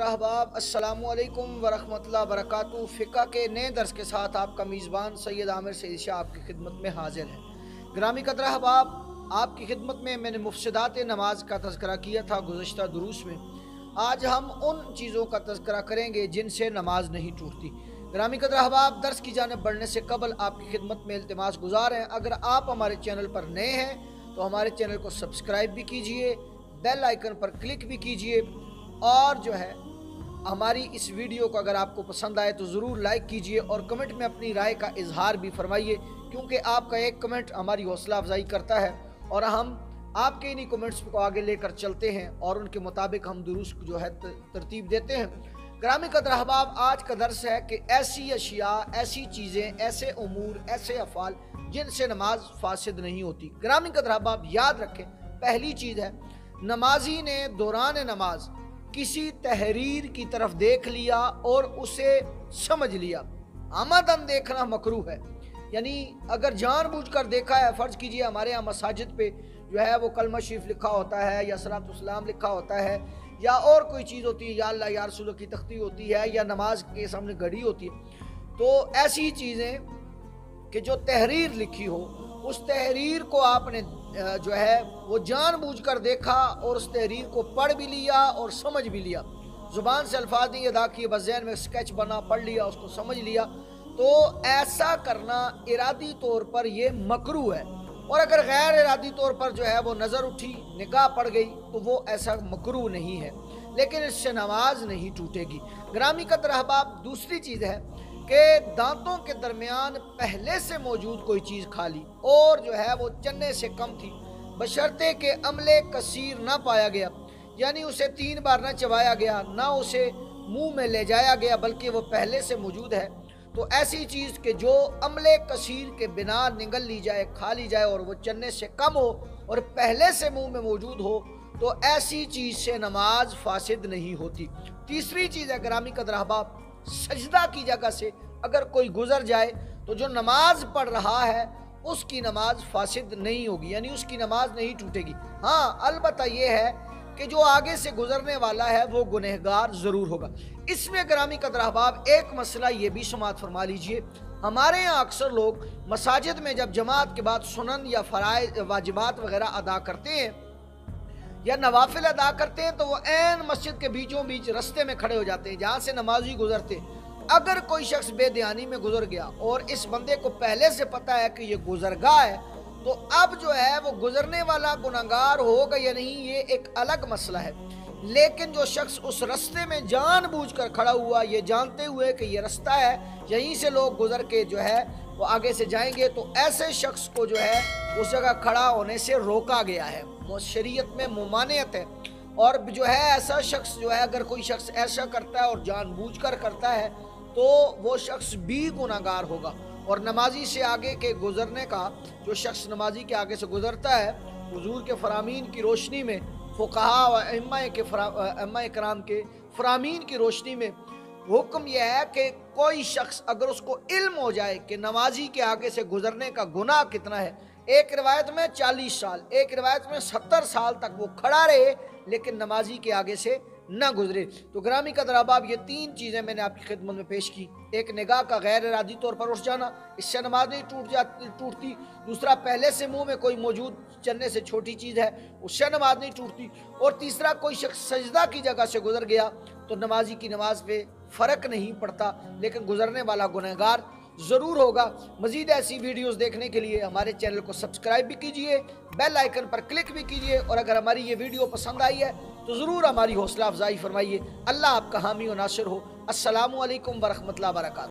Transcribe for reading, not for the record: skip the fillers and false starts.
अहबाब अस्सलामु अलैकुम वरहमतुल्लाहि वबरकातुहू। फ़िक़्ह के नए दर्स के साथ आपका मीज़बान सैयद आमिर सईद शाह आपकी खिदमत में हाजिर है। ग्रामी कदर अहबाब, आपकी खिदमत में मैंने मुफ़्सिदात नमाज का तज़किरा किया था गुज़श्ता दुरूस में। आज हम उन चीज़ों का तज़किरा करेंगे जिनसे नमाज नहीं टूटती। ग्रामी कदर अहबाब, दर्स की जानिब बढ़ने से कबल आपकी खिदमत में इल्तिमास गुज़ार हैं, अगर आप हमारे चैनल पर नए हैं तो हमारे चैनल को सब्सक्राइब भी कीजिए, बेल आइकन पर क्लिक भी कीजिए और जो है हमारी इस वीडियो को अगर आपको पसंद आए तो ज़रूर लाइक कीजिए और कमेंट में अपनी राय का इजहार भी फरमाइए, क्योंकि आपका एक कमेंट हमारी हौसला अफजाई करता है और हम आपके इन्हीं कमेंट्स को आगे लेकर चलते हैं और उनके मुताबिक हम दुरुस जो है तरतीब देते हैं। ग्रामी कदर अहबाब, आज का दर्स है कि ऐसी अशिया, ऐसी चीज़ें, ऐसे उमूर, ऐसे अफ़ाल जिनसे नमाज फासिद नहीं होती। ग्रामी कदर अहबाब, याद रखें, पहली चीज़ है, नमाजी ने दौरान नमाज किसी तहरीर की तरफ देख लिया और उसे समझ लिया। आमदन देखना मकरूह है, यानी अगर जानबूझकर देखा है, फ़र्ज़ कीजिए हमारे यहाँ मसाजिद पे जो है वो कलमा शरीफ लिखा होता है या सलातुस्सलाम लिखा होता है या और कोई चीज़ होती है, या अल्लाह या रसूल की तख्ती होती है या नमाज के सामने घड़ी होती है, तो ऐसी चीज़ें कि जो तहरीर लिखी हो, उस तहरीर को आपने जो है वो जानबूझकर देखा और उस तहरीर को पढ़ भी लिया और समझ भी लिया। ज़ुबान से अल्फाज नहीं अदा किए, बस ज़हन में स्केच बना, पढ़ लिया, उसको समझ लिया, तो ऐसा करना इरादी तौर पर ये मकरूह है। और अगर गैर इरादी तौर पर जो है वो नज़र उठी, निगाह पड़ गई, तो वो ऐसा मकरूह नहीं है, लेकिन इससे नमाज नहीं टूटेगी। ग्रामी कदर अहबाब, दूसरी चीज़ है कि दांतों के दरमियान पहले से मौजूद कोई चीज़ खा ली और जो है वो चन्ने से कम थी, बशर्ते के अमले कसीर ना पाया गया, यानी उसे 3 बार ना चबाया गया, ना उसे मुंह में ले जाया गया, बल्कि वो पहले से मौजूद है, तो ऐसी चीज़ के जो अमले कसीर के बिना निगल ली जाए, खा ली जाए और वो चन्ने से कम हो और पहले से मुंह में मौजूद हो, तो ऐसी चीज़ से नमाज फासिद नहीं होती। तीसरी चीज़ है ग्रामी कदर अहबाब, सजदा की जगह से अगर कोई गुजर जाए तो जो नमाज पढ़ रहा है उसकी नमाज फासिद नहीं होगी, यानी उसकी नमाज नहीं टूटेगी। हाँ, अलबत्ता ये है कि जो आगे से गुजरने वाला है वो गुनहगार ज़रूर होगा। इसमें ग्रामी कदर अहबाब एक मसला ये भी समाअत फरमा लीजिए, हमारे यहाँ अक्सर लोग मसाजिद में जब जमात के बाद सुनन या फ़राइज़ वाजिबात वगैरह अदा करते हैं या नवाफिल अदा करते हैं, तो वो ऐन मस्जिद के बीचों बीच रस्ते में खड़े हो जाते हैं जहाँ से नमाजी गुजरते हैं। अगर कोई शख्स बेध्यानी में गुजर गया और इस बंदे को पहले से पता है कि ये गुजरगाह है, तो अब जो है वो गुजरने वाला गुनहगार होगा या नहीं, ये एक अलग मसला है। लेकिन जो शख्स उस रास्ते में जानबूझकर खड़ा हुआ, ये जानते हुए कि ये रास्ता है, यहीं से लोग गुजर के जो है वो आगे से जाएंगे, तो ऐसे शख्स को जो है उस जगह खड़ा होने से रोका गया है। शरीयत में मुमानियत है, और जो है ऐसा शख्स जो है, अगर कोई शख्स ऐसा करता है और जानबूझकर करता है तो वो शख्स भी गुनहगार होगा। और नमाजी से आगे के गुजरने का, जो शख्स नमाजी के आगे से गुजरता है, हुजूर के फरामीन की रोशनी में, फ़ुक़हा व अइम्मा इकराम के फरामीन की रोशनी में हुक्म यह है कि कोई शख्स अगर उसको इल्म हो जाए कि नमाजी के आगे से गुजरने का गुनाह कितना है, एक रिवायत में 40 साल, एक रिवायत में 70 साल तक वो खड़ा रहे लेकिन नमाजी के आगे से ना गुजरे। तो ग्रामी कदर अहबाब, ये 3 चीज़ें मैंने आपकी खिदमत में पेश की। एक, निगाह का गैर इरादी तौर पर उठ जाना, इससे नमाज नहीं टूटती। दूसरा, पहले से मुंह में कोई मौजूद चलने से छोटी चीज़ है, उससे नमाज नहीं टूटती। और तीसरा, कोई शख्स सजदा की जगह से गुजर गया तो नमाजी की नमाज पे फ़र्क नहीं पड़ता, लेकिन गुजरने वाला गुनहगार ज़रूर होगा। मज़ीद ऐसी वीडियोस देखने के लिए हमारे चैनल को सब्सक्राइब भी कीजिए, बेल आइकन पर क्लिक भी कीजिए, और अगर हमारी ये वीडियो पसंद आई है तो ज़रूर हमारी हौसला अफजाई फरमाइए। अल्लाह आपका हामी व नासिर हो। अस्सलामु अलैकुम वरहमतुल्लाहि वबरकातुहू।